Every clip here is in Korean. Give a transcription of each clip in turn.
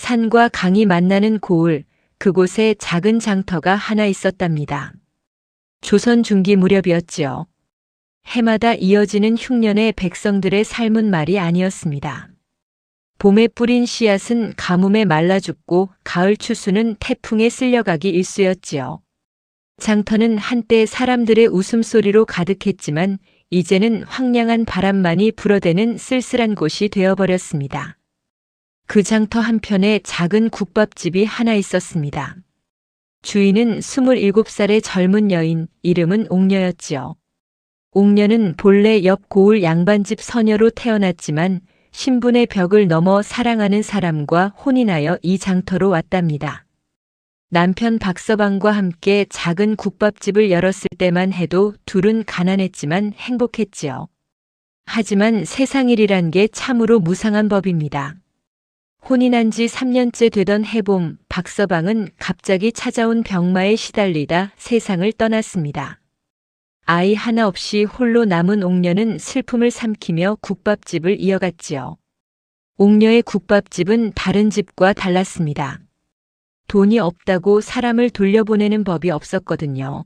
산과 강이 만나는 고을, 그곳에 작은 장터가 하나 있었답니다. 조선 중기 무렵이었지요. 해마다 이어지는 흉년의 백성들의 삶은 말이 아니었습니다. 봄에 뿌린 씨앗은 가뭄에 말라 죽고 가을 추수는 태풍에 쓸려가기 일쑤였지요. 장터는 한때 사람들의 웃음소리로 가득했지만 이제는 황량한 바람만이 불어대는 쓸쓸한 곳이 되어버렸습니다. 그 장터 한편에 작은 국밥집이 하나 있었습니다. 주인은 27살의 젊은 여인, 이름은 옥녀였지요. 옥녀는 본래 옆 고을 양반집 서녀로 태어났지만 신분의 벽을 넘어 사랑하는 사람과 혼인하여 이 장터로 왔답니다. 남편 박서방과 함께 작은 국밥집을 열었을 때만 해도 둘은 가난했지만 행복했지요. 하지만 세상 일이란 게 참으로 무상한 법입니다. 혼인한 지 3년째 되던 해봄, 박서방은 갑자기 찾아온 병마에 시달리다 세상을 떠났습니다. 아이 하나 없이 홀로 남은 옥녀는 슬픔을 삼키며 국밥집을 이어갔지요. 옥녀의 국밥집은 다른 집과 달랐습니다. 돈이 없다고 사람을 돌려보내는 법이 없었거든요.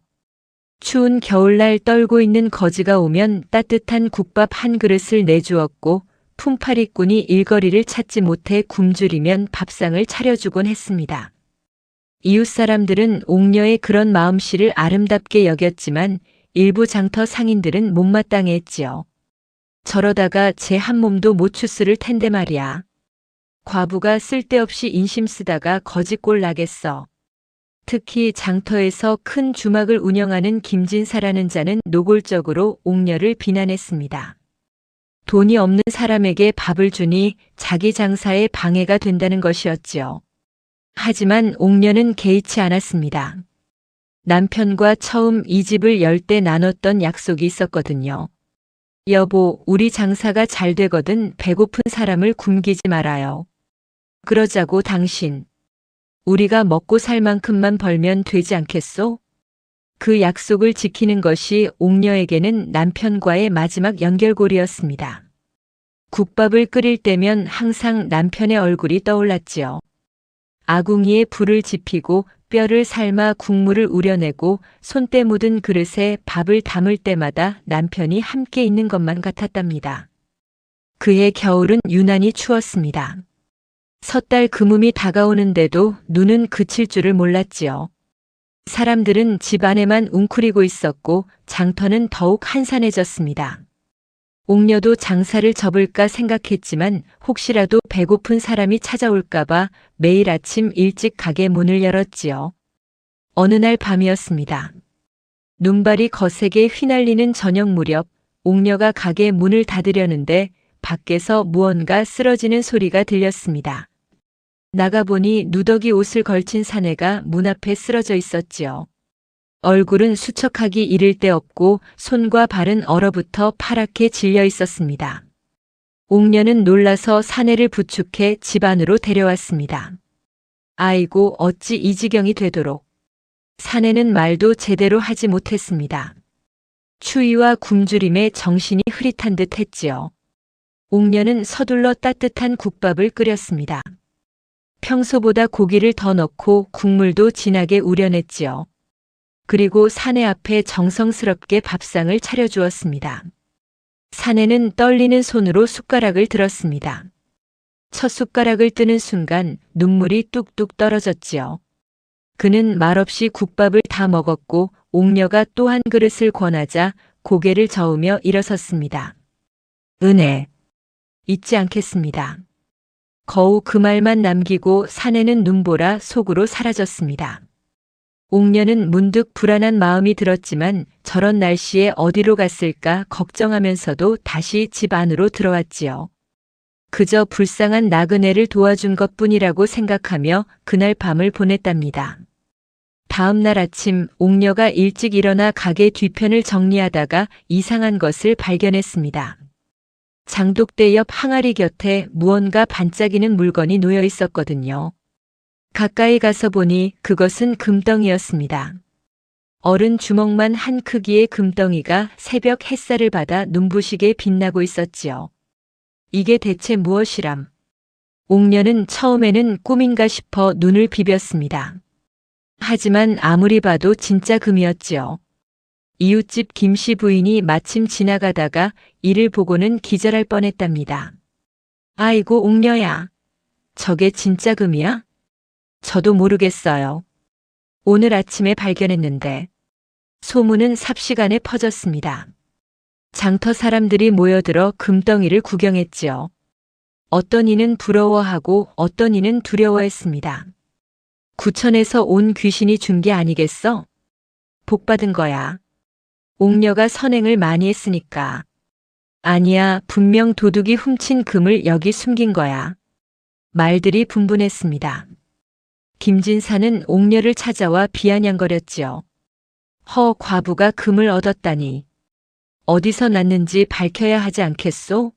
추운 겨울날 떨고 있는 거지가 오면 따뜻한 국밥 한 그릇을 내주었고 품팔이꾼이 일거리를 찾지 못해 굶주리면 밥상을 차려주곤 했습니다. 이웃 사람들은 옥녀의 그런 마음씨를 아름답게 여겼지만 일부 장터 상인들은 못마땅해 했지요. 저러다가 제 한 몸도 못 추스를 텐데 말이야. 과부가 쓸데없이 인심 쓰다가 거지꼴 나겠어. 특히 장터에서 큰 주막을 운영하는 김진사라는 자는 노골적으로 옥녀를 비난했습니다. 돈이 없는 사람에게 밥을 주니 자기 장사에 방해가 된다는 것이었지요. 하지만 옥녀는 개의치 않았습니다. 남편과 처음 이 집을 열 때 나눴던 약속이 있었거든요. 여보, 우리 장사가 잘 되거든 배고픈 사람을 굶기지 말아요. 그러자고 당신. 우리가 먹고 살 만큼만 벌면 되지 않겠소? 그 약속을 지키는 것이 옥녀에게는 남편과의 마지막 연결고리였습니다. 국밥을 끓일 때면 항상 남편의 얼굴이 떠올랐지요. 아궁이에 불을 지피고 뼈를 삶아 국물을 우려내고 손때 묻은 그릇에 밥을 담을 때마다 남편이 함께 있는 것만 같았답니다. 그해 겨울은 유난히 추웠습니다. 섣달 그물이 다가오는데도 눈은 그칠 줄을 몰랐지요. 사람들은 집 안에만 웅크리고 있었고 장터는 더욱 한산해졌습니다. 옥녀도 장사를 접을까 생각했지만 혹시라도 배고픈 사람이 찾아올까봐 매일 아침 일찍 가게 문을 열었지요. 어느 날 밤이었습니다. 눈발이 거세게 휘날리는 저녁 무렵 옥녀가 가게 문을 닫으려는데 밖에서 무언가 쓰러지는 소리가 들렸습니다. 나가보니 누더기 옷을 걸친 사내가 문 앞에 쓰러져 있었지요. 얼굴은 수척하기 이를 데 없고 손과 발은 얼어붙어 파랗게 질려 있었습니다. 옥녀는 놀라서 사내를 부축해 집 안으로 데려왔습니다. 아이고, 어찌 이 지경이 되도록. 사내는 말도 제대로 하지 못했습니다. 추위와 굶주림에 정신이 흐릿한 듯 했지요. 옥녀는 서둘러 따뜻한 국밥을 끓였습니다. 평소보다 고기를 더 넣고 국물도 진하게 우려냈지요. 그리고 사내 앞에 정성스럽게 밥상을 차려주었습니다. 사내는 떨리는 손으로 숟가락을 들었습니다. 첫 숟가락을 뜨는 순간 눈물이 뚝뚝 떨어졌지요. 그는 말없이 국밥을 다 먹었고 옥녀가 또 한 그릇을 권하자 고개를 저으며 일어섰습니다. 은혜, 잊지 않겠습니다. 거우 그 말만 남기고 사내는 눈보라 속으로 사라졌습니다. 옥녀는 문득 불안한 마음이 들었지만 저런 날씨에 어디로 갔을까 걱정하면서도 다시 집 안으로 들어왔지요. 그저 불쌍한 나그네를 도와준 것뿐이라고 생각하며 그날 밤을 보냈답니다. 다음 날 아침 옥녀가 일찍 일어나 가게 뒤편을 정리하다가 이상한 것을 발견했습니다. 장독대 옆 항아리 곁에 무언가 반짝이는 물건이 놓여 있었거든요. 가까이 가서 보니 그것은 금덩이였습니다. 어른 주먹만 한 크기의 금덩이가 새벽 햇살을 받아 눈부시게 빛나고 있었지요. 이게 대체 무엇이람? 옥녀는 처음에는 꿈인가 싶어 눈을 비볐습니다. 하지만 아무리 봐도 진짜 금이었지요. 이웃집 김씨 부인이 마침 지나가다가 이를 보고는 기절할 뻔했답니다. 아이고 옥녀야. 저게 진짜 금이야? 저도 모르겠어요. 오늘 아침에 발견했는데. 소문은 삽시간에 퍼졌습니다. 장터 사람들이 모여들어 금덩이를 구경했지요. 어떤 이는 부러워하고 어떤 이는 두려워했습니다. 구천에서 온 귀신이 준 게 아니겠어? 복 받은 거야. 옥녀가 선행을 많이 했으니까. 아니야, 분명 도둑이 훔친 금을 여기 숨긴 거야. 말들이 분분했습니다. 김진사는 옥녀를 찾아와 비아냥거렸지요. 허, 과부가 금을 얻었다니. 어디서 났는지 밝혀야 하지 않겠소?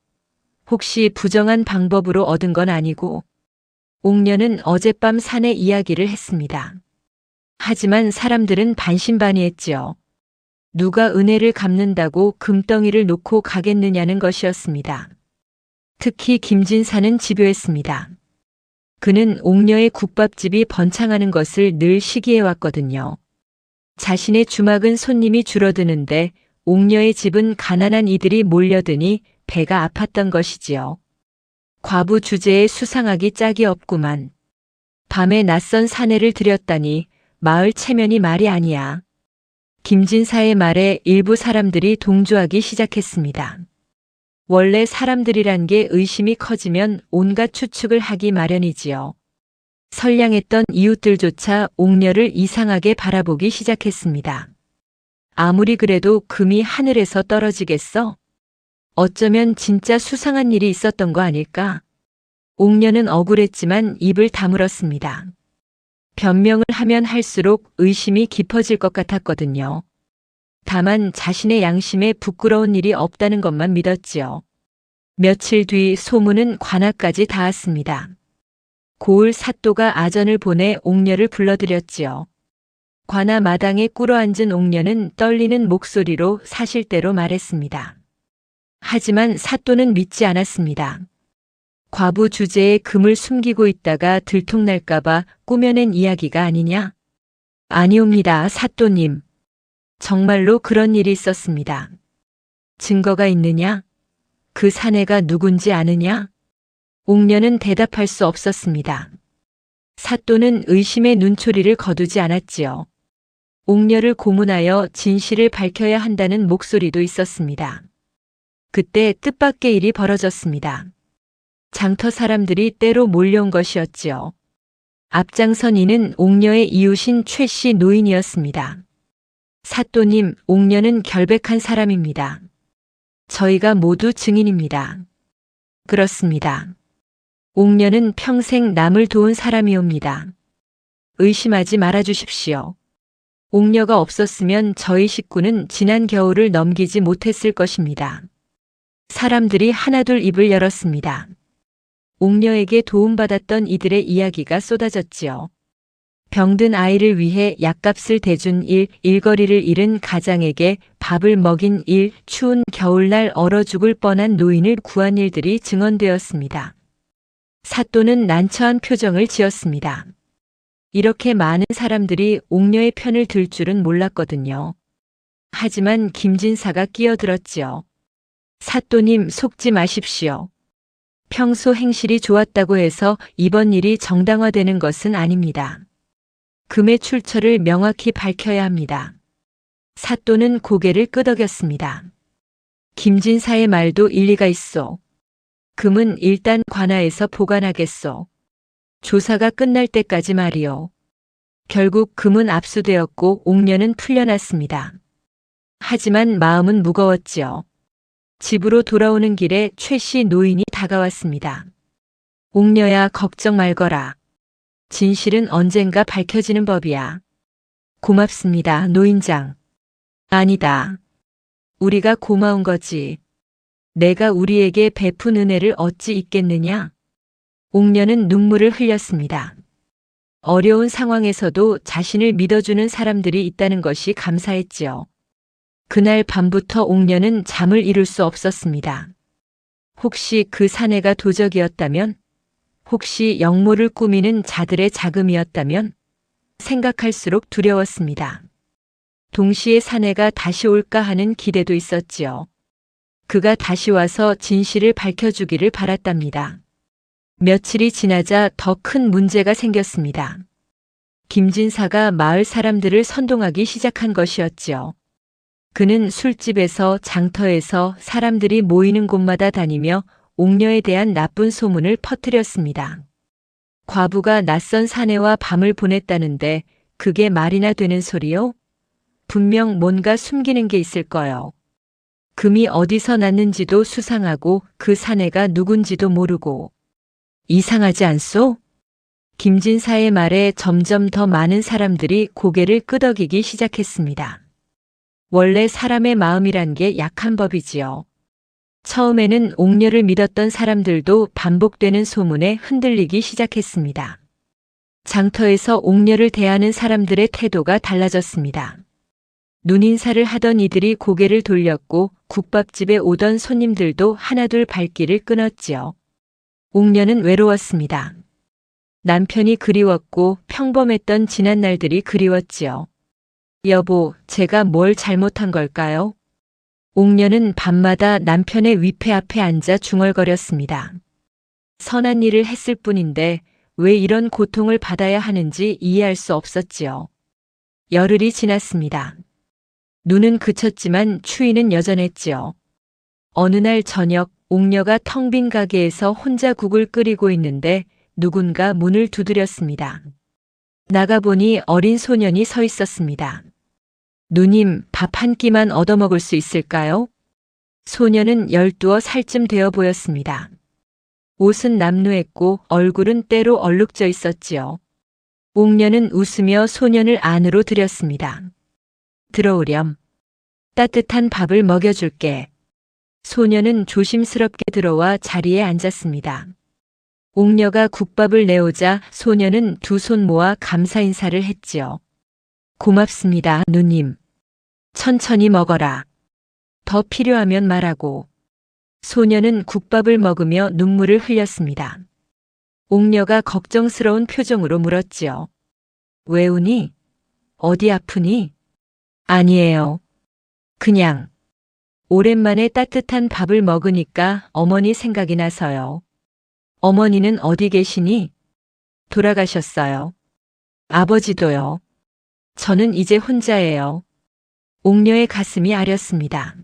혹시 부정한 방법으로 얻은 건 아니고. 옥녀는 어젯밤 사내 이야기를 했습니다. 하지만 사람들은 반신반의했지요. 누가 은혜를 갚는다고 금덩이를 놓고 가겠느냐는 것이었습니다. 특히 김진사는 집요했습니다. 그는 옥녀의 국밥집이 번창하는 것을 늘 시기해왔거든요. 자신의 주막은 손님이 줄어드는데 옥녀의 집은 가난한 이들이 몰려드니 배가 아팠던 것이지요. 과부 주제에 수상하기 짝이 없구만. 밤에 낯선 사내를 들였다니 마을 체면이 말이 아니야. 김진사의 말에 일부 사람들이 동조하기 시작했습니다. 원래 사람들이란 게 의심이 커지면 온갖 추측을 하기 마련이지요. 선량했던 이웃들조차 옥녀를 이상하게 바라보기 시작했습니다. 아무리 그래도 금이 하늘에서 떨어지겠어? 어쩌면 진짜 수상한 일이 있었던 거 아닐까? 옥녀는 억울했지만 입을 다물었습니다. 변명을 하면 할수록 의심이 깊어질 것 같았거든요. 다만 자신의 양심에 부끄러운 일이 없다는 것만 믿었지요. 며칠 뒤 소문은 관아까지 닿았습니다. 고을 사또가 아전을 보내 옥녀를 불러들였지요. 관아 마당에 꿇어앉은 옥녀는 떨리는 목소리로 사실대로 말했습니다. 하지만 사또는 믿지 않았습니다. 과부 주제에 금을 숨기고 있다가 들통날까봐 꾸며낸 이야기가 아니냐? 아니옵니다, 사또님. 정말로 그런 일이 있었습니다. 증거가 있느냐? 그 사내가 누군지 아느냐? 옥녀는 대답할 수 없었습니다. 사또는 의심의 눈초리를 거두지 않았지요. 옥녀를 고문하여 진실을 밝혀야 한다는 목소리도 있었습니다. 그때 뜻밖의 일이 벌어졌습니다. 장터 사람들이 때로 몰려온 것이었지요. 앞장선 이는 옥녀의 이웃인 최씨 노인이었습니다. 사또님, 옥녀는 결백한 사람입니다. 저희가 모두 증인입니다. 그렇습니다. 옥녀는 평생 남을 도운 사람이옵니다. 의심하지 말아주십시오. 옥녀가 없었으면 저희 식구는 지난 겨울을 넘기지 못했을 것입니다. 사람들이 하나둘 입을 열었습니다. 옥녀에게 도움받았던 이들의 이야기가 쏟아졌지요. 병든 아이를 위해 약값을 대준 일, 일거리를 잃은 가장에게 밥을 먹인 일, 추운 겨울날 얼어 죽을 뻔한 노인을 구한 일들이 증언되었습니다. 사또는 난처한 표정을 지었습니다. 이렇게 많은 사람들이 옥녀의 편을 들 줄은 몰랐거든요. 하지만 김진사가 끼어들었지요. 사또님, 속지 마십시오. 평소 행실이 좋았다고 해서 이번 일이 정당화되는 것은 아닙니다. 금의 출처를 명확히 밝혀야 합니다. 사또는 고개를 끄덕였습니다. 김진사의 말도 일리가 있소. 금은 일단 관아에서 보관하겠소. 조사가 끝날 때까지 말이요. 결국 금은 압수되었고 옥녀는 풀려났습니다. 하지만 마음은 무거웠지요. 집으로 돌아오는 길에 최씨 노인이 다가왔습니다. 옥녀야, 걱정 말거라. 진실은 언젠가 밝혀지는 법이야. 고맙습니다, 노인장. 아니다. 우리가 고마운 거지. 내가 우리에게 베푼 은혜를 어찌 잊겠느냐? 옥녀는 눈물을 흘렸습니다. 어려운 상황에서도 자신을 믿어주는 사람들이 있다는 것이 감사했지요. 그날 밤부터 옥녀는 잠을 이룰 수 없었습니다. 혹시 그 사내가 도적이었다면? 혹시 영모를 꾸미는 자들의 자금이었다면 생각할수록 두려웠습니다. 동시에 사내가 다시 올까 하는 기대도 있었지요. 그가 다시 와서 진실을 밝혀주기를 바랐답니다. 며칠이 지나자 더 큰 문제가 생겼습니다. 김진사가 마을 사람들을 선동하기 시작한 것이었지요. 그는 술집에서 장터에서 사람들이 모이는 곳마다 다니며 옥녀에 대한 나쁜 소문을 퍼뜨렸습니다. 과부가 낯선 사내와 밤을 보냈다는데 그게 말이나 되는 소리요? 분명 뭔가 숨기는 게 있을 거요. 금이 어디서 났는지도 수상하고 그 사내가 누군지도 모르고. 이상하지 않소? 김진사의 말에 점점 더 많은 사람들이 고개를 끄덕이기 시작했습니다. 원래 사람의 마음이란 게 약한 법이지요. 처음에는 옥녀를 믿었던 사람들도 반복되는 소문에 흔들리기 시작했습니다. 장터에서 옥녀를 대하는 사람들의 태도가 달라졌습니다. 눈인사를 하던 이들이 고개를 돌렸고 국밥집에 오던 손님들도 하나둘 발길을 끊었지요. 옥녀는 외로웠습니다. 남편이 그리웠고 평범했던 지난 날들이 그리웠지요. 여보, 제가 뭘 잘못한 걸까요? 옥녀는 밤마다 남편의 위패 앞에 앉아 중얼거렸습니다. 선한 일을 했을 뿐인데 왜 이런 고통을 받아야 하는지 이해할 수 없었지요. 열흘이 지났습니다. 눈은 그쳤지만 추위는 여전했지요. 어느 날 저녁 옥녀가 텅 빈 가게에서 혼자 국을 끓이고 있는데 누군가 문을 두드렸습니다. 나가보니 어린 소년이 서 있었습니다. 누님, 밥 한 끼만 얻어먹을 수 있을까요? 소년은 12살쯤 되어 보였습니다. 옷은 남루했고 얼굴은 때로 얼룩져 있었지요. 옥녀는 웃으며 소년을 안으로 들였습니다. 들어오렴. 따뜻한 밥을 먹여줄게. 소년은 조심스럽게 들어와 자리에 앉았습니다. 옥녀가 국밥을 내오자 소년은 두 손 모아 감사 인사를 했지요. 고맙습니다, 누님. 천천히 먹어라. 더 필요하면 말하고. 소년은 국밥을 먹으며 눈물을 흘렸습니다. 옥녀가 걱정스러운 표정으로 물었지요. 왜 우니? 어디 아프니? 아니에요. 그냥. 오랜만에 따뜻한 밥을 먹으니까 어머니 생각이 나서요. 어머니는 어디 계시니? 돌아가셨어요. 아버지도요. 저는 이제 혼자예요. 옥녀의 가슴이 아렸습니다.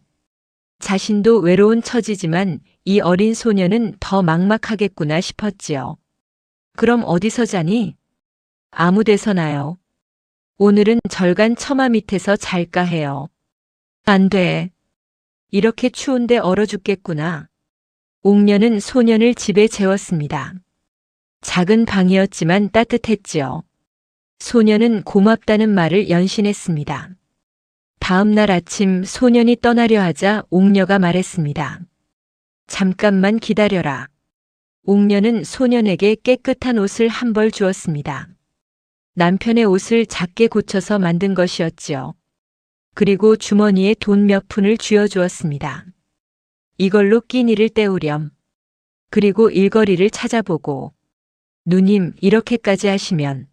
자신도 외로운 처지지만 이 어린 소녀는 더 막막하겠구나 싶었지요. 그럼 어디서 자니? 아무 데서나요. 오늘은 절간 처마 밑에서 잘까 해요. 안 돼. 이렇게 추운데 얼어 죽겠구나. 옥녀는 소년을 집에 재웠습니다. 작은 방이었지만 따뜻했지요. 소년은 고맙다는 말을 연신했습니다. 다음 날 아침 소년이 떠나려 하자 옥녀가 말했습니다. 잠깐만 기다려라. 옥녀는 소년에게 깨끗한 옷을 한 벌 주었습니다. 남편의 옷을 작게 고쳐서 만든 것이었지요. 그리고 주머니에 돈 몇 푼을 쥐어주었습니다. 이걸로 끼니를 때우렴. 그리고 일거리를 찾아보고. 누님, 이렇게까지 하시면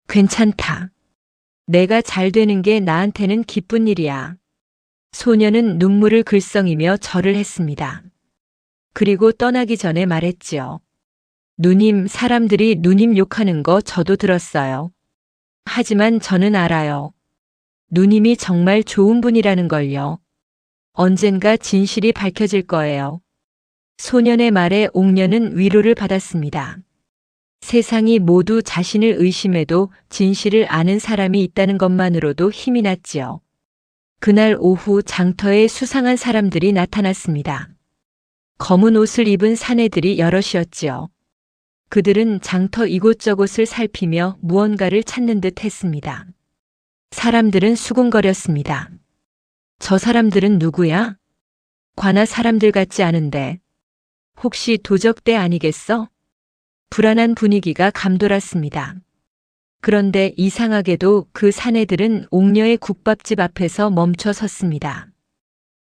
괜찮다. 내가 잘 되는 게 나한테는 기쁜 일이야. 소녀는 눈물을 글썽이며 절을 했습니다. 그리고 떠나기 전에 말했지요. 누님, 사람들이 누님 욕하는 거 저도 들었어요. 하지만 저는 알아요. 누님이 정말 좋은 분이라는 걸요. 언젠가 진실이 밝혀질 거예요. 소년의 말에 옥녀는 위로를 받았습니다. 세상이 모두 자신을 의심해도 진실을 아는 사람이 있다는 것만으로도 힘이 났지요. 그날 오후 장터에 수상한 사람들이 나타났습니다. 검은 옷을 입은 사내들이 여럿이었지요. 그들은 장터 이곳저곳을 살피며 무언가를 찾는 듯 했습니다. 사람들은 수군거렸습니다. 저 사람들은 누구야? 관아 사람들 같지 않은데. 혹시 도적대 아니겠어? 불안한 분위기가 감돌았습니다. 그런데 이상하게도 그 사내들은 옥녀의 국밥집 앞에서 멈춰 섰습니다.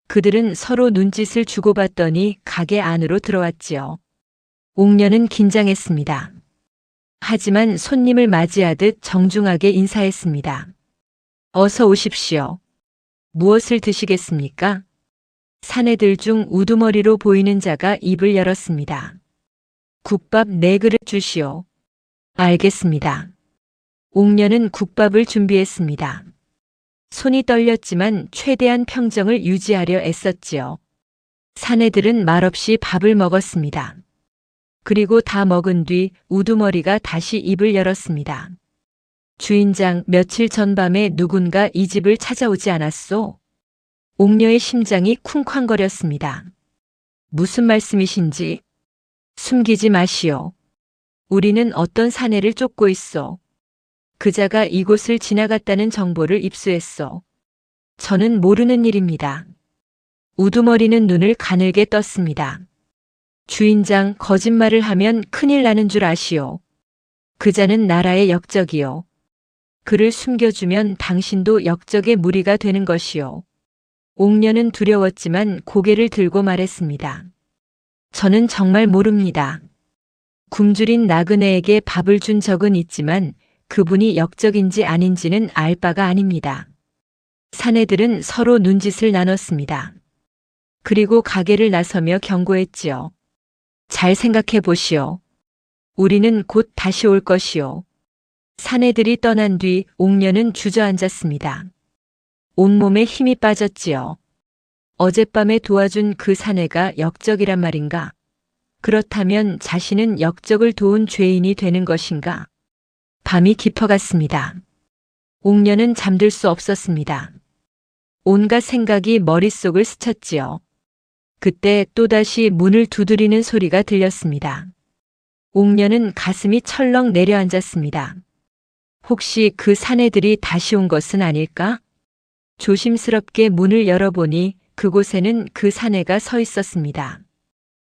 그들은 서로 눈짓을 주고받더니 가게 안으로 들어왔지요. 옥녀는 긴장했습니다. 하지만 손님을 맞이하듯 정중하게 인사했습니다. 어서 오십시오. 무엇을 드시겠습니까? 사내들 중 우두머리로 보이는 자가 입을 열었습니다. 국밥 4그릇 주시오. 알겠습니다. 옥녀는 국밥을 준비했습니다. 손이 떨렸지만 최대한 평정을 유지하려 애썼지요. 사내들은 말없이 밥을 먹었습니다. 그리고 다 먹은 뒤 우두머리가 다시 입을 열었습니다. 주인장, 며칠 전 밤에 누군가 이 집을 찾아오지 않았소? 옥녀의 심장이 쿵쾅거렸습니다. 무슨 말씀이신지? 숨기지 마시오. 우리는 어떤 사내를 쫓고 있어. 그자가 이곳을 지나갔다는 정보를 입수했어. 저는 모르는 일입니다. 우두머리는 눈을 가늘게 떴습니다. 주인장, 거짓말을 하면 큰일 나는 줄 아시오. 그자는 나라의 역적이요. 그를 숨겨주면 당신도 역적의 무리가 되는 것이요. 옥녀는 두려웠지만 고개를 들고 말했습니다. 저는 정말 모릅니다. 굶주린 나그네에게 밥을 준 적은 있지만 그분이 역적인지 아닌지는 알 바가 아닙니다. 사내들은 서로 눈짓을 나눴습니다. 그리고 가게를 나서며 경고했지요. 잘 생각해 보시오. 우리는 곧 다시 올 것이오. 사내들이 떠난 뒤 옥녀는 주저앉았습니다. 온몸에 힘이 빠졌지요. 어젯밤에 도와준 그 사내가 역적이란 말인가? 그렇다면 자신은 역적을 도운 죄인이 되는 것인가? 밤이 깊어갔습니다. 옥녀는 잠들 수 없었습니다. 온갖 생각이 머릿속을 스쳤지요. 그때 또다시 문을 두드리는 소리가 들렸습니다. 옥녀는 가슴이 철렁 내려앉았습니다. 혹시 그 사내들이 다시 온 것은 아닐까? 조심스럽게 문을 열어보니 그곳에는 그 사내가 서 있었습니다.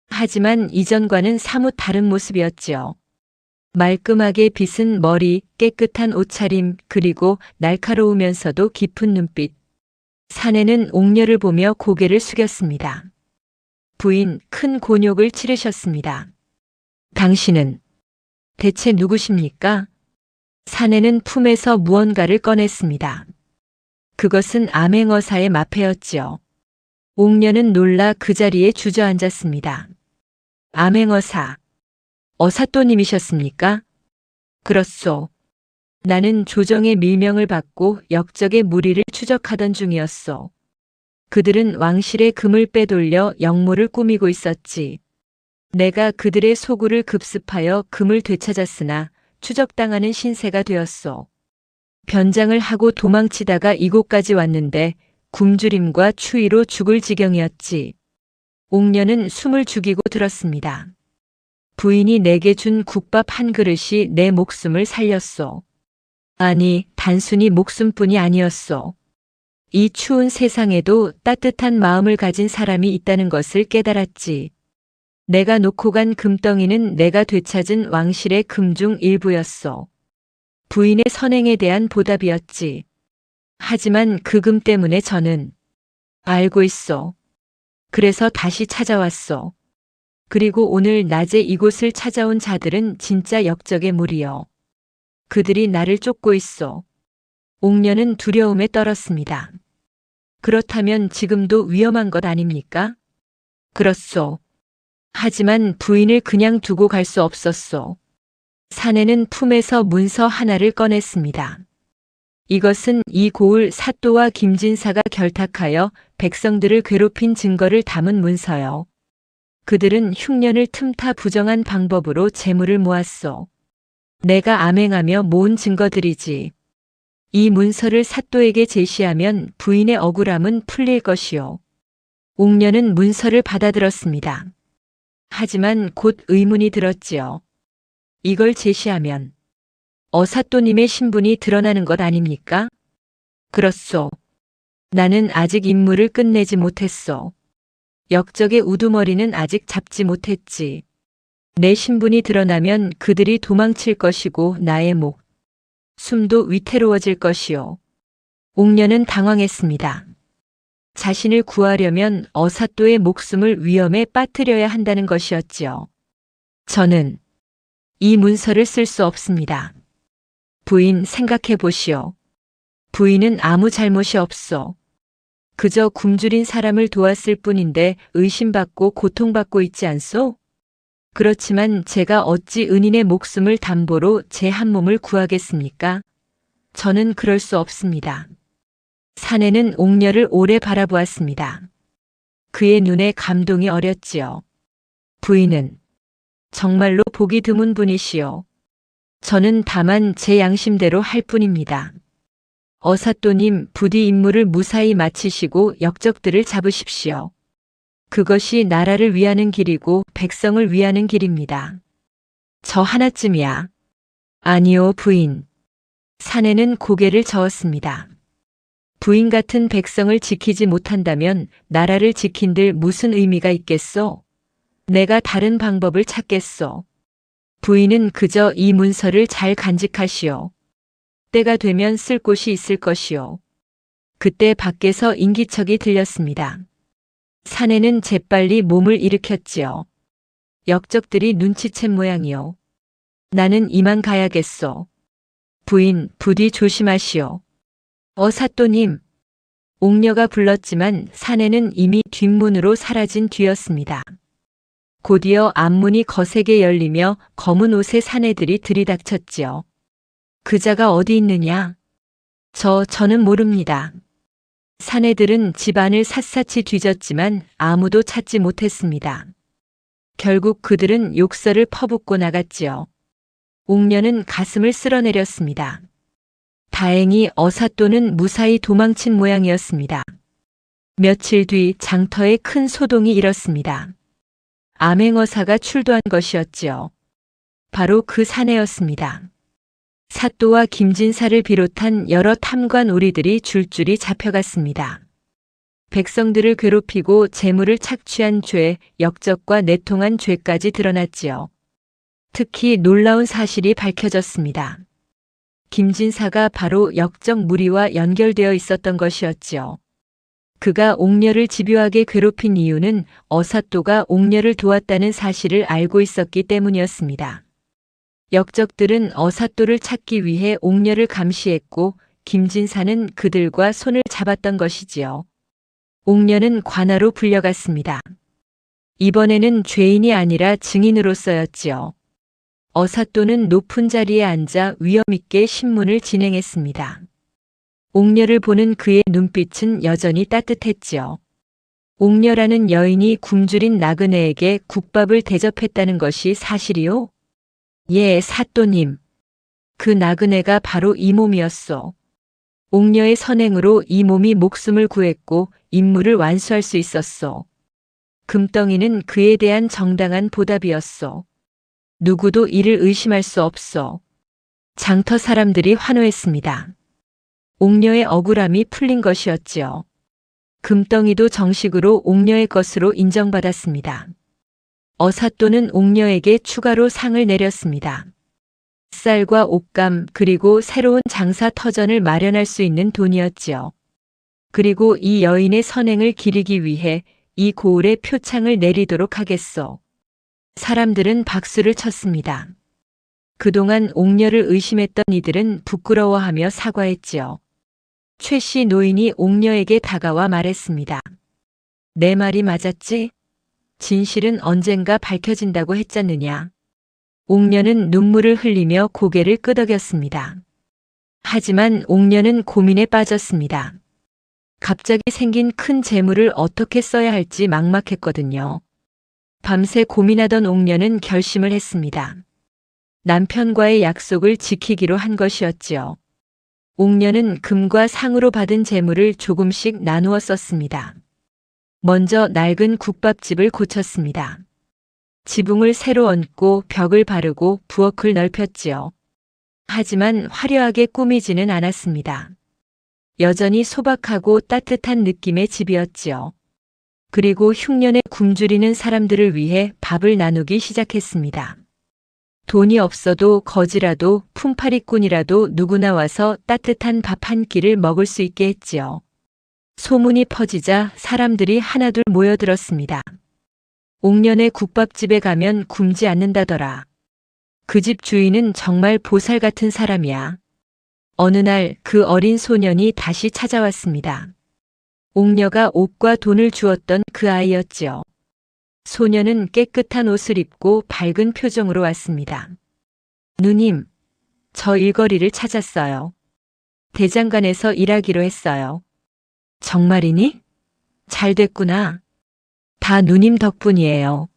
하지만 이전과는 사뭇 다른 모습이었지요. 말끔하게 빗은 머리, 깨끗한 옷차림, 그리고 날카로우면서도 깊은 눈빛. 사내는 옥녀를 보며 고개를 숙였습니다. 부인, 큰 곤욕을 치르셨습니다. 당신은 대체 누구십니까? 사내는 품에서 무언가를 꺼냈습니다. 그것은 암행어사의 마패였지요. 옥녀는 놀라 그 자리에 주저앉았습니다. 암행어사. 어사또님이셨습니까? 그렇소. 나는 조정의 밀명을 받고 역적의 무리를 추적하던 중이었소. 그들은 왕실의 금을 빼돌려 역모를 꾸미고 있었지. 내가 그들의 소굴을 급습하여 금을 되찾았으나 추적당하는 신세가 되었소. 변장을 하고 도망치다가 이곳까지 왔는데 굶주림과 추위로 죽을 지경이었지. 옥녀는 숨을 죽이고 들었습니다. 부인이 내게 준 국밥 한 그릇이 내 목숨을 살렸소. 아니, 단순히 목숨뿐이 아니었소. 이 추운 세상에도 따뜻한 마음을 가진 사람이 있다는 것을 깨달았지. 내가 놓고 간 금덩이는 내가 되찾은 왕실의 금 중 일부였소. 부인의 선행에 대한 보답이었지. 하지만 그 금 때문에 저는 알고 있소. 그래서 다시 찾아왔소. 그리고 오늘 낮에 이곳을 찾아온 자들은 진짜 역적의 무리요. 그들이 나를 쫓고 있소. 옥녀는 두려움에 떨었습니다. 그렇다면 지금도 위험한 것 아닙니까? 그렇소. 하지만 부인을 그냥 두고 갈 수 없었소. 사내는 품에서 문서 하나를 꺼냈습니다. 이것은 이 고을 사또와 김진사가 결탁하여 백성들을 괴롭힌 증거를 담은 문서요. 그들은 흉년을 틈타 부정한 방법으로 재물을 모았소. 내가 암행하며 모은 증거들이지. 이 문서를 사또에게 제시하면 부인의 억울함은 풀릴 것이요. 옥녀는 문서를 받아들었습니다. 하지만 곧 의문이 들었지요. 이걸 제시하면 어사또님의 신분이 드러나는 것 아닙니까? 그렇소. 나는 아직 임무를 끝내지 못했소. 역적의 우두머리는 아직 잡지 못했지. 내 신분이 드러나면 그들이 도망칠 것이고 나의 목, 숨도 위태로워질 것이요. 옥녀는 당황했습니다. 자신을 구하려면 어사또의 목숨을 위험에 빠뜨려야 한다는 것이었지요. 저는 이 문서를 쓸 수 없습니다. 부인 생각해 보시오. 부인은 아무 잘못이 없어. 그저 굶주린 사람을 도왔을 뿐인데 의심받고 고통받고 있지 않소? 그렇지만 제가 어찌 은인의 목숨을 담보로 제 한 몸을 구하겠습니까? 저는 그럴 수 없습니다. 사내는 옥녀를 오래 바라보았습니다. 그의 눈에 감동이 어렸지요. 부인은 정말로 보기 드문 분이시오. 저는 다만 제 양심대로 할 뿐입니다. 어사또님, 부디 임무를 무사히 마치시고 역적들을 잡으십시오. 그것이 나라를 위하는 길이고 백성을 위하는 길입니다. 저 하나쯤이야. 아니요, 부인. 사내는 고개를 저었습니다. 부인 같은 백성을 지키지 못한다면 나라를 지킨들 무슨 의미가 있겠소? 내가 다른 방법을 찾겠소. 부인은 그저 이 문서를 잘 간직하시오. 때가 되면 쓸 곳이 있을 것이오. 그때 밖에서 인기척이 들렸습니다. 사내는 재빨리 몸을 일으켰지요. 역적들이 눈치챈 모양이요. 나는 이만 가야겠소. 부인, 부디 조심하시오. 어사또님. 옥녀가 불렀지만 사내는 이미 뒷문으로 사라진 뒤였습니다. 곧이어 앞문이 거세게 열리며 검은 옷의 사내들이 들이닥쳤지요. 그자가 어디 있느냐? 저는 모릅니다. 사내들은 집안을 샅샅이 뒤졌지만 아무도 찾지 못했습니다. 결국 그들은 욕설을 퍼붓고 나갔지요. 옥녀는 가슴을 쓸어내렸습니다. 다행히 어사또는 무사히 도망친 모양이었습니다. 며칠 뒤 장터에 큰 소동이 일었습니다. 암행어사가 출두한 것이었지요. 바로 그 사내였습니다. 사또와 김진사를 비롯한 여러 탐관 오리들이 줄줄이 잡혀갔습니다. 백성들을 괴롭히고 재물을 착취한 죄, 역적과 내통한 죄까지 드러났지요. 특히 놀라운 사실이 밝혀졌습니다. 김진사가 바로 역적 무리와 연결되어 있었던 것이었지요. 그가 옥녀를 집요하게 괴롭힌 이유는 어사또가 옥녀를 도왔다는 사실을 알고 있었기 때문이었습니다. 역적들은 어사또를 찾기 위해 옥녀를 감시했고 김진사는 그들과 손을 잡았던 것이지요. 옥녀는 관아로 불려갔습니다. 이번에는 죄인이 아니라 증인으로서였지요. 어사또는 높은 자리에 앉아 위엄있게 신문을 진행했습니다. 옥녀를 보는 그의 눈빛은 여전히 따뜻했지요. 옥녀라는 여인이 굶주린 나그네에게 국밥을 대접했다는 것이 사실이요? 예, 사또님. 그 나그네가 바로 이 몸이었소. 옥녀의 선행으로 이 몸이 목숨을 구했고 임무를 완수할 수 있었소. 금덩이는 그에 대한 정당한 보답이었소. 누구도 이를 의심할 수 없소. 장터 사람들이 환호했습니다. 옥녀의 억울함이 풀린 것이었지요. 금덩이도 정식으로 옥녀의 것으로 인정받았습니다. 어사또는 옥녀에게 추가로 상을 내렸습니다. 쌀과 옷감 그리고 새로운 장사 터전을 마련할 수 있는 돈이었지요. 그리고 이 여인의 선행을 기리기 위해 이 고을에 표창을 내리도록 하겠소. 사람들은 박수를 쳤습니다. 그동안 옥녀를 의심했던 이들은 부끄러워하며 사과했지요. 최씨 노인이 옥녀에게 다가와 말했습니다. 내 말이 맞았지? 진실은 언젠가 밝혀진다고 했잖느냐. 옥녀는 눈물을 흘리며 고개를 끄덕였습니다. 하지만 옥녀는 고민에 빠졌습니다. 갑자기 생긴 큰 재물을 어떻게 써야 할지 막막했거든요. 밤새 고민하던 옥녀는 결심을 했습니다. 남편과의 약속을 지키기로 한 것이었지요. 옥녀는 금과 상으로 받은 재물을 조금씩 나누어 썼습니다. 먼저 낡은 국밥집을 고쳤습니다. 지붕을 새로 얹고 벽을 바르고 부엌을 넓혔지요. 하지만 화려하게 꾸미지는 않았습니다. 여전히 소박하고 따뜻한 느낌의 집이었지요. 그리고 흉년에 굶주리는 사람들을 위해 밥을 나누기 시작했습니다. 돈이 없어도 거지라도 품팔이꾼이라도 누구나 와서 따뜻한 밥 한 끼를 먹을 수 있게 했지요. 소문이 퍼지자 사람들이 하나둘 모여들었습니다. 옥년의 국밥집에 가면 굶지 않는다더라. 그 집 주인은 정말 보살 같은 사람이야. 어느 날 그 어린 소년이 다시 찾아왔습니다. 옥녀가 옷과 돈을 주었던 그 아이였지요. 소년은 깨끗한 옷을 입고 밝은 표정으로 왔습니다. 누님, 저 일거리를 찾았어요. 대장간에서 일하기로 했어요. 정말이니? 잘 됐구나. 다 누님 덕분이에요.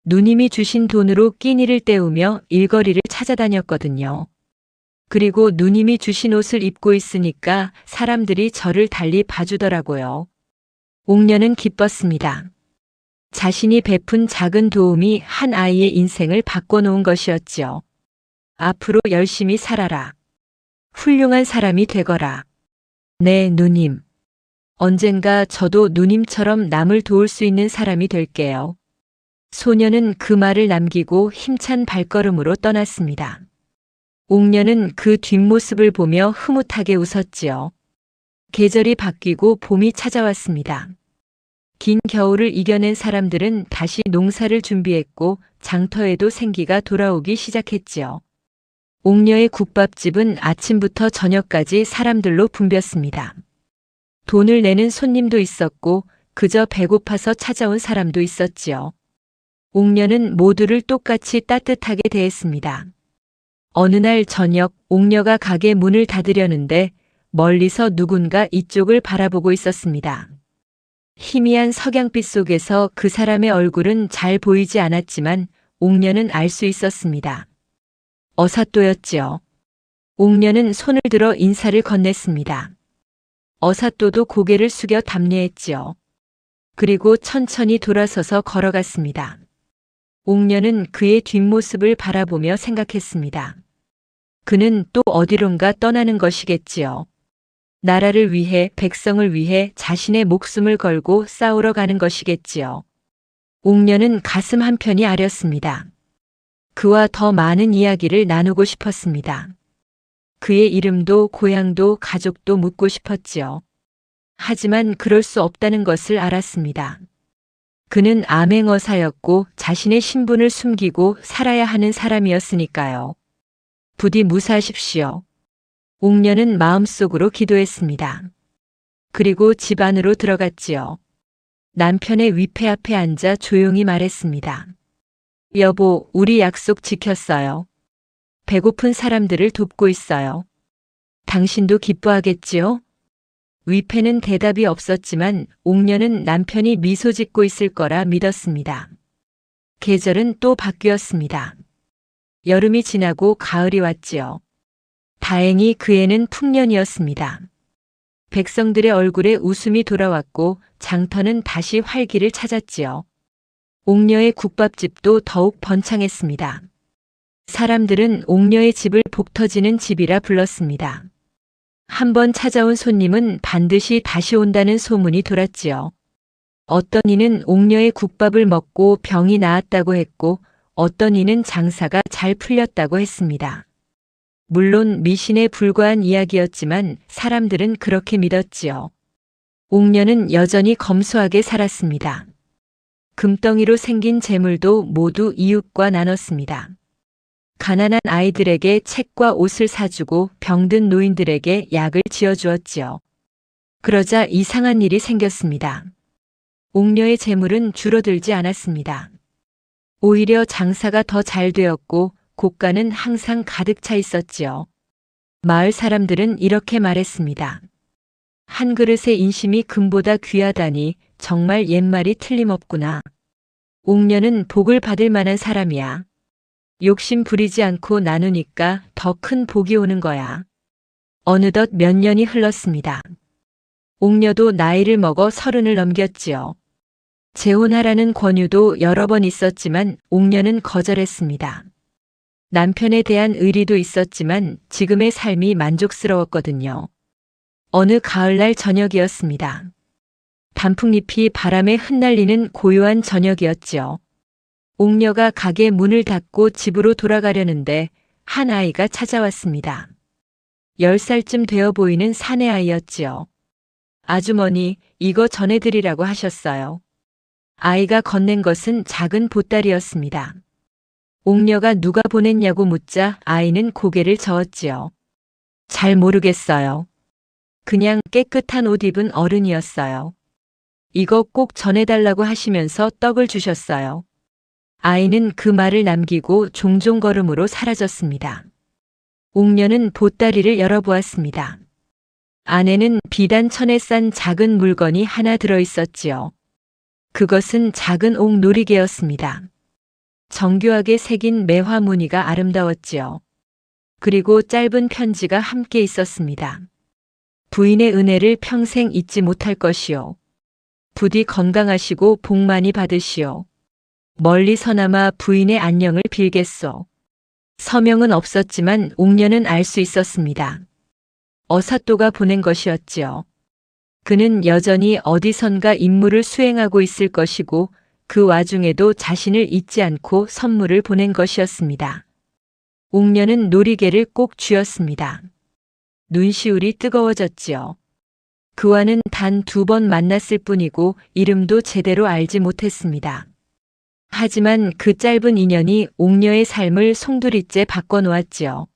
누님이 주신 돈으로 끼니를 때우며 일거리를 찾아다녔거든요. 그리고 누님이 주신 옷을 입고 있으니까 사람들이 저를 달리 봐주더라고요. 옥녀는 기뻤습니다. 자신이 베푼 작은 도움이 한 아이의 인생을 바꿔놓은 것이었지요. 앞으로 열심히 살아라. 훌륭한 사람이 되거라. 네, 누님. 언젠가 저도 누님처럼 남을 도울 수 있는 사람이 될게요. 소녀는 그 말을 남기고 힘찬 발걸음으로 떠났습니다. 옥녀는 그 뒷모습을 보며 흐뭇하게 웃었지요. 계절이 바뀌고 봄이 찾아왔습니다. 긴 겨울을 이겨낸 사람들은 다시 농사를 준비했고 장터에도 생기가 돌아오기 시작했지요. 옥녀의 국밥집은 아침부터 저녁까지 사람들로 붐볐습니다. 돈을 내는 손님도 있었고 그저 배고파서 찾아온 사람도 있었지요. 옥녀는 모두를 똑같이 따뜻하게 대했습니다. 어느 날 저녁 옥녀가 가게 문을 닫으려는데 멀리서 누군가 이쪽을 바라보고 있었습니다. 희미한 석양빛 속에서 그 사람의 얼굴은 잘 보이지 않았지만 옥녀는 알 수 있었습니다. 어사또였지요. 옥녀는 손을 들어 인사를 건넸습니다. 어사또도 고개를 숙여 답례했지요. 그리고 천천히 돌아서서 걸어갔습니다. 옥녀는 그의 뒷모습을 바라보며 생각했습니다. 그는 또 어디론가 떠나는 것이겠지요. 나라를 위해, 백성을 위해 자신의 목숨을 걸고 싸우러 가는 것이겠지요. 옥녀는 가슴 한편이 아렸습니다. 그와 더 많은 이야기를 나누고 싶었습니다. 그의 이름도 고향도 가족도 묻고 싶었지요. 하지만 그럴 수 없다는 것을 알았습니다. 그는 암행어사였고 자신의 신분을 숨기고 살아야 하는 사람이었으니까요. 부디 무사하십시오. 옥녀는 마음속으로 기도했습니다. 그리고 집 안으로 들어갔지요. 남편의 위패 앞에 앉아 조용히 말했습니다. 여보, 우리 약속 지켰어요. 배고픈 사람들을 돕고 있어요. 당신도 기뻐하겠지요? 위패는 대답이 없었지만 옥녀는 남편이 미소 짓고 있을 거라 믿었습니다. 계절은 또 바뀌었습니다. 여름이 지나고 가을이 왔지요. 다행히 그 해는 풍년이었습니다. 백성들의 얼굴에 웃음이 돌아왔고 장터는 다시 활기를 찾았지요. 옥녀의 국밥집도 더욱 번창했습니다. 사람들은 옥녀의 집을 복 터지는 집이라 불렀습니다. 한번 찾아온 손님은 반드시 다시 온다는 소문이 돌았지요. 어떤 이는 옥녀의 국밥을 먹고 병이 나았다고 했고 어떤 이는 장사가 잘 풀렸다고 했습니다. 물론 미신에 불과한 이야기였지만 사람들은 그렇게 믿었지요. 옥녀는 여전히 검소하게 살았습니다. 금덩이로 생긴 재물도 모두 이웃과 나눴습니다. 가난한 아이들에게 책과 옷을 사주고 병든 노인들에게 약을 지어주었지요. 그러자 이상한 일이 생겼습니다. 옥녀의 재물은 줄어들지 않았습니다. 오히려 장사가 더 잘 되었고 고가는 항상 가득 차 있었지요. 마을 사람들은 이렇게 말했습니다. 한 그릇의 인심이 금보다 귀하다니 정말 옛말이 틀림없구나. 옥녀는 복을 받을 만한 사람이야. 욕심 부리지 않고 나누니까 더 큰 복이 오는 거야. 어느덧 몇 년이 흘렀습니다. 옥녀도 나이를 먹어 30을 넘겼지요. 재혼하라는 권유도 여러 번 있었지만 옥녀는 거절했습니다. 남편에 대한 의리도 있었지만 지금의 삶이 만족스러웠거든요. 어느 가을날 저녁이었습니다. 단풍잎이 바람에 흩날리는 고요한 저녁이었지요. 옥녀가 가게 문을 닫고 집으로 돌아가려는데 한 아이가 찾아왔습니다. 10살쯤 되어 보이는 사내 아이였지요. 아주머니, 이거 전해드리라고 하셨어요. 아이가 건넨 것은 작은 보따리였습니다. 옥녀가 누가 보냈냐고 묻자 아이는 고개를 저었지요. 잘 모르겠어요. 그냥 깨끗한 옷 입은 어른이었어요. 이거 꼭 전해달라고 하시면서 떡을 주셨어요. 아이는 그 말을 남기고 종종 걸음으로 사라졌습니다. 옥녀는 보따리를 열어보았습니다. 안에는 비단 천에 싼 작은 물건이 하나 들어있었지요. 그것은 작은 옥 놀이개였습니다. 정교하게 새긴 매화 무늬가 아름다웠지요. 그리고 짧은 편지가 함께 있었습니다. 부인의 은혜를 평생 잊지 못할 것이요. 부디 건강하시고 복 많이 받으시오. 멀리서나마 부인의 안녕을 빌겠소. 서명은 없었지만 옥녀는 알 수 있었습니다. 어사또가 보낸 것이었지요. 그는 여전히 어디선가 임무를 수행하고 있을 것이고 그 와중에도 자신을 잊지 않고 선물을 보낸 것이었습니다. 옥녀는 놀이개를 꼭 쥐었습니다. 눈시울이 뜨거워졌지요. 그와는 단 2번 만났을 뿐이고 이름도 제대로 알지 못했습니다. 하지만 그 짧은 인연이 옥녀의 삶을 송두리째 바꿔놓았지요.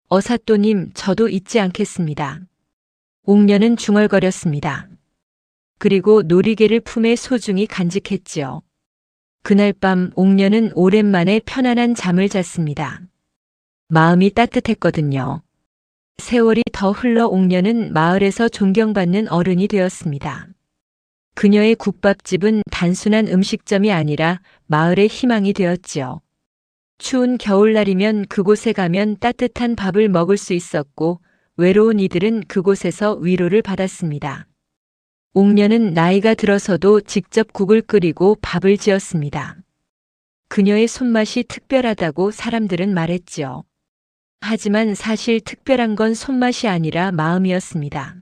어사또님, 저도 잊지 않겠습니다. 옥녀는 중얼거렸습니다. 그리고 놀이개를 품에 소중히 간직했지요. 그날 밤 옥녀는 오랜만에 편안한 잠을 잤습니다. 마음이 따뜻했거든요. 세월이 더 흘러 옥녀는 마을에서 존경받는 어른이 되었습니다. 그녀의 국밥집은 단순한 음식점이 아니라 마을의 희망이 되었지요. 추운 겨울날이면 그곳에 가면 따뜻한 밥을 먹을 수 있었고 외로운 이들은 그곳에서 위로를 받았습니다. 옥녀는 나이가 들어서도 직접 국을 끓이고 밥을 지었습니다. 그녀의 손맛이 특별하다고 사람들은 말했지요. 하지만 사실 특별한 건 손맛이 아니라 마음이었습니다.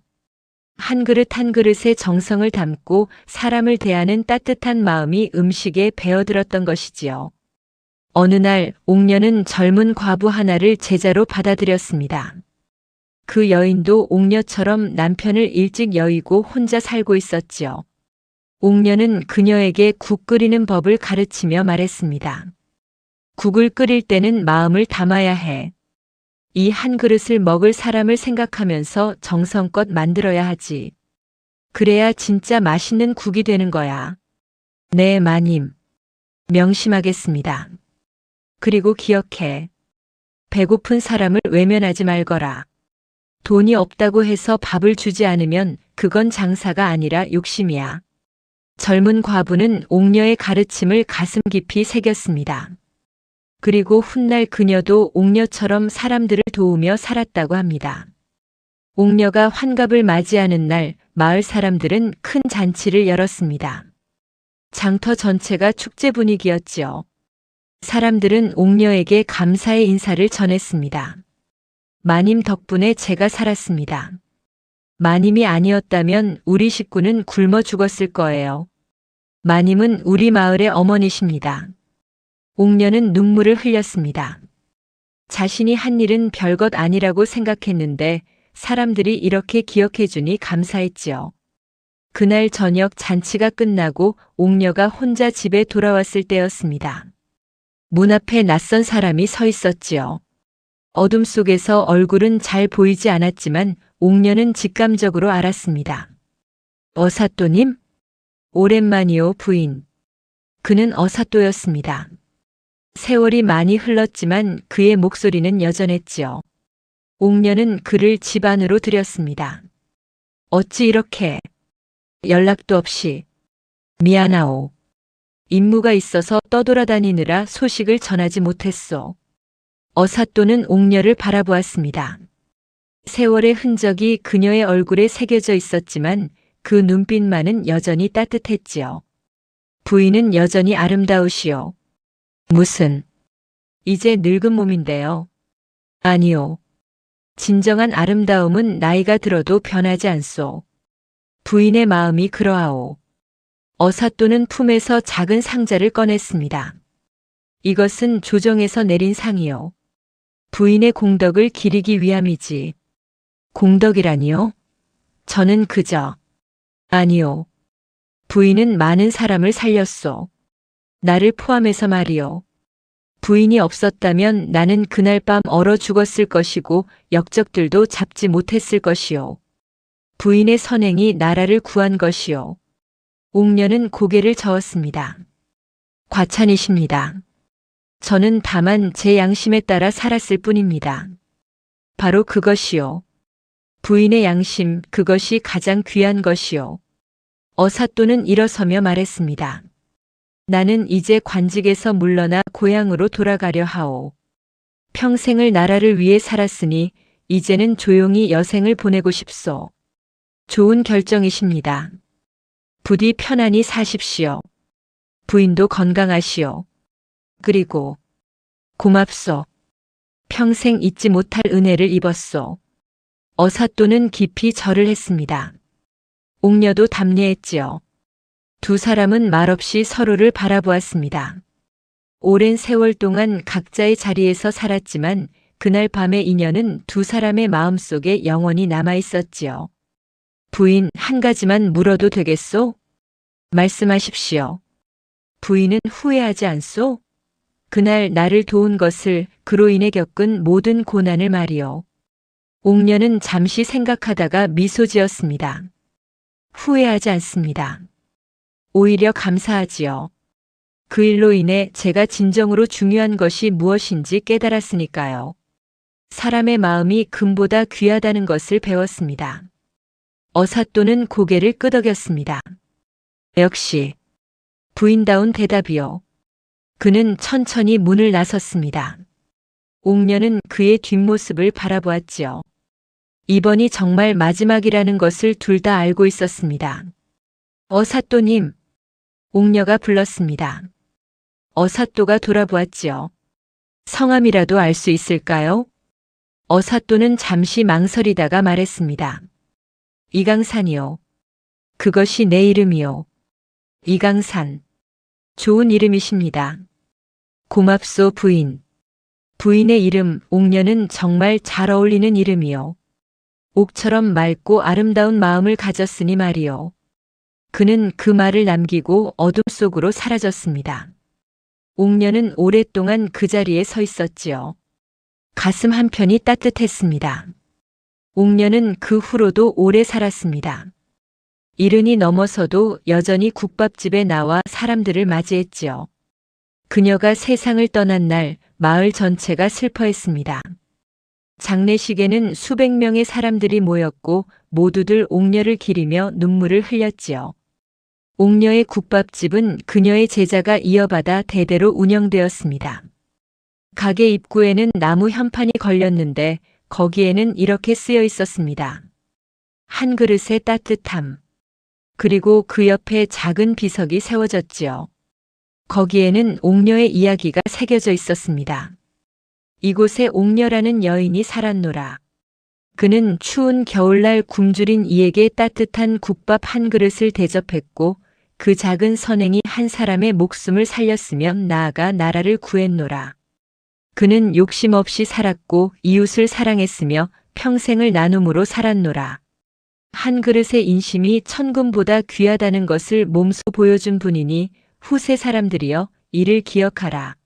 한 그릇 한 그릇에 정성을 담고 사람을 대하는 따뜻한 마음이 음식에 배어들었던 것이지요. 어느 날 옥녀는 젊은 과부 하나를 제자로 받아들였습니다. 그 여인도 옥녀처럼 남편을 일찍 여의고 혼자 살고 있었지요. 옥녀는 그녀에게 국 끓이는 법을 가르치며 말했습니다. 국을 끓일 때는 마음을 담아야 해. 이 한 그릇을 먹을 사람을 생각하면서 정성껏 만들어야 하지. 그래야 진짜 맛있는 국이 되는 거야. 네, 마님. 명심하겠습니다. 그리고 기억해. 배고픈 사람을 외면하지 말거라. 돈이 없다고 해서 밥을 주지 않으면 그건 장사가 아니라 욕심이야. 젊은 과부는 옥녀의 가르침을 가슴 깊이 새겼습니다. 그리고 훗날 그녀도 옥녀처럼 사람들을 도우며 살았다고 합니다. 옥녀가 환갑을 맞이하는 날 마을 사람들은 큰 잔치를 열었습니다. 장터 전체가 축제 분위기였지요. 사람들은 옥녀에게 감사의 인사를 전했습니다. 마님 덕분에 제가 살았습니다. 마님이 아니었다면 우리 식구는 굶어 죽었을 거예요. 마님은 우리 마을의 어머니십니다. 옥녀는 눈물을 흘렸습니다. 자신이 한 일은 별것 아니라고 생각했는데 사람들이 이렇게 기억해주니 감사했지요. 그날 저녁 잔치가 끝나고 옥녀가 혼자 집에 돌아왔을 때였습니다. 문 앞에 낯선 사람이 서 있었지요. 어둠 속에서 얼굴은 잘 보이지 않았지만 옥녀는 직감적으로 알았습니다. 어사또님? 오랜만이요, 부인. 그는 어사또였습니다. 세월이 많이 흘렀지만 그의 목소리는 여전했지요. 옥녀는 그를 집 안으로 들였습니다. 어찌 이렇게 연락도 없이. 미안하오. 임무가 있어서 떠돌아다니느라 소식을 전하지 못했소. 어사또는 옥녀를 바라보았습니다. 세월의 흔적이 그녀의 얼굴에 새겨져 있었지만 그 눈빛만은 여전히 따뜻했지요. 부인은 여전히 아름다우시오. 무슨, 이제 늙은 몸인데요. 아니요. 진정한 아름다움은 나이가 들어도 변하지 않소. 부인의 마음이 그러하오. 어사또는 품에서 작은 상자를 꺼냈습니다. 이것은 조정에서 내린 상이요. 부인의 공덕을 기리기 위함이지. 공덕이라니요? 저는 그저. 아니요. 부인은 많은 사람을 살렸소. 나를 포함해서 말이요. 부인이 없었다면 나는 그날 밤 얼어 죽었을 것이고 역적들도 잡지 못했을 것이요. 부인의 선행이 나라를 구한 것이요. 옥녀는 고개를 저었습니다. 과찬이십니다. 저는 다만 제 양심에 따라 살았을 뿐입니다. 바로 그것이요. 부인의 양심, 그것이 가장 귀한 것이요. 어사또는 일어서며 말했습니다. 나는 이제 관직에서 물러나 고향으로 돌아가려 하오. 평생을 나라를 위해 살았으니 이제는 조용히 여생을 보내고 싶소. 좋은 결정이십니다. 부디 편안히 사십시오. 부인도 건강하시오. 그리고 고맙소. 평생 잊지 못할 은혜를 입었소. 어사또는 깊이 절을 했습니다. 옥녀도 담례했지요. 두 사람은 말없이 서로를 바라보았습니다. 오랜 세월 동안 각자의 자리에서 살았지만 그날 밤의 인연은 두 사람의 마음속에 영원히 남아 있었지요. 부인, 한 가지만 물어도 되겠소? 말씀하십시오. 부인은 후회하지 않소? 그날 나를 도운 것을, 그로 인해 겪은 모든 고난을 말이요. 옥녀는 잠시 생각하다가 미소 지었습니다. 후회하지 않습니다. 오히려 감사하지요. 그 일로 인해 제가 진정으로 중요한 것이 무엇인지 깨달았으니까요. 사람의 마음이 금보다 귀하다는 것을 배웠습니다. 어사또는 고개를 끄덕였습니다. 역시 부인다운 대답이요. 그는 천천히 문을 나섰습니다. 옥녀는 그의 뒷모습을 바라보았지요. 이번이 정말 마지막이라는 것을 둘 다 알고 있었습니다. 어사또님, 옥녀가 불렀습니다. 어사또가 돌아보았지요. 성함이라도 알 수 있을까요? 어사또는 잠시 망설이다가 말했습니다. 이강산이요. 그것이 내 이름이요. 이강산. 좋은 이름이십니다. 고맙소 부인. 부인의 이름 옥녀는 정말 잘 어울리는 이름이요. 옥처럼 맑고 아름다운 마음을 가졌으니 말이요. 그는 그 말을 남기고 어둠 속으로 사라졌습니다. 옥녀는 오랫동안 그 자리에 서 있었지요. 가슴 한편이 따뜻했습니다. 옥녀는 그 후로도 오래 살았습니다. 70이 넘어서도 여전히 국밥집에 나와 사람들을 맞이했지요. 그녀가 세상을 떠난 날 마을 전체가 슬퍼했습니다. 장례식에는 수백 명의 사람들이 모였고 모두들 옥녀를 기리며 눈물을 흘렸지요. 옥녀의 국밥집은 그녀의 제자가 이어받아 대대로 운영되었습니다. 가게 입구에는 나무 현판이 걸렸는데 거기에는 이렇게 쓰여 있었습니다. 한 그릇의 따뜻함. 그리고 그 옆에 작은 비석이 세워졌지요. 거기에는 옥녀의 이야기가 새겨져 있었습니다. 이곳에 옥녀라는 여인이 살았노라. 그는 추운 겨울날 굶주린 이에게 따뜻한 국밥 한 그릇을 대접했고 그 작은 선행이 한 사람의 목숨을 살렸으며 나아가 나라를 구했노라. 그는 욕심 없이 살았고 이웃을 사랑했으며 평생을 나눔으로 살았노라. 한 그릇의 인심이 천금보다 귀하다는 것을 몸소 보여준 분이니 후세 사람들이여 이를 기억하라.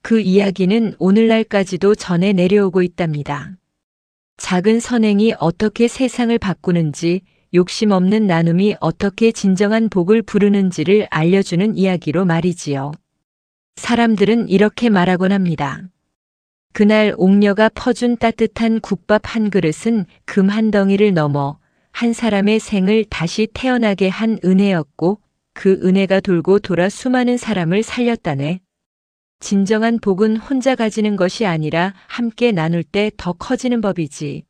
그 이야기는 오늘날까지도 전해 내려오고 있답니다. 작은 선행이 어떻게 세상을 바꾸는지, 욕심 없는 나눔이 어떻게 진정한 복을 부르는지를 알려주는 이야기로 말이지요. 사람들은 이렇게 말하곤 합니다. 그날 옥녀가 퍼준 따뜻한 국밥 한 그릇은 금 한 덩이를 넘어 한 사람의 생을 다시 태어나게 한 은혜였고 그 은혜가 돌고 돌아 수많은 사람을 살렸다네. 진정한 복은 혼자 가지는 것이 아니라 함께 나눌 때 더 커지는 법이지.